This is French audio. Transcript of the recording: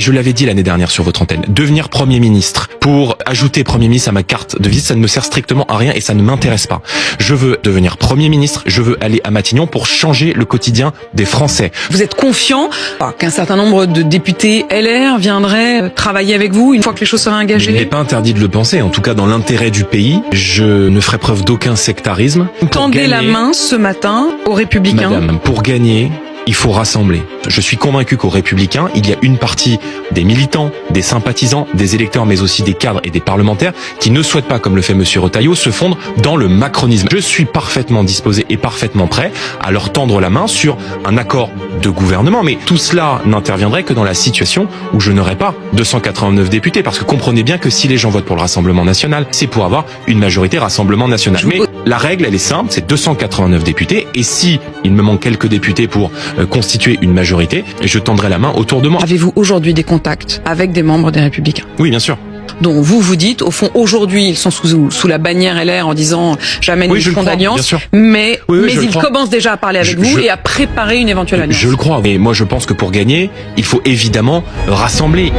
je l'avais dit l'année dernière sur votre antenne, devenir Premier ministre pour ajouter Premier ministre à ma carte de visite, ça ne me sert strictement à rien et ça ne m'intéresse pas. Je veux devenir Premier ministre, je veux aller à Matignon pour changer le quotidien des Français. Vous êtes confiant qu'un certain nombre de députés LR viendraient travailler avec vous une fois que les choses seraient engagées? Il n'est pas interdit de le penser, en tout cas dans l'intérêt du pays. Je ne ferai preuve d'aucun sectarisme. Tendez la main ce matin aux Républicains. Madame, pour gagner, il faut rassembler. Je suis convaincu qu'aux Républicains, il y a une partie des militants, des sympathisants, des électeurs, mais aussi des cadres et des parlementaires qui ne souhaitent pas, comme le fait Monsieur Retailleau, se fondre dans le macronisme. Je suis parfaitement disposé et parfaitement prêt à leur tendre la main sur un accord de gouvernement. Mais tout cela n'interviendrait que dans la situation où je n'aurais pas 289 députés. Parce que comprenez bien que si les gens votent pour le Rassemblement National, c'est pour avoir une majorité Rassemblement National. Mais la règle, elle est simple, c'est 289 députés. Et si il me manque quelques députés pour constituer une majorité, je tendrai la main autour de moi. Avez-vous aujourd'hui des contacts avec des membres des Républicains? Oui, bien sûr. Donc vous dites, au fond, aujourd'hui, ils sont sous la bannière LR en disant j'amène une front d'alliance, mais ils commencent déjà à parler avec vous et à préparer une éventuelle alliance. Je le crois, mais moi je pense que pour gagner, il faut évidemment rassembler.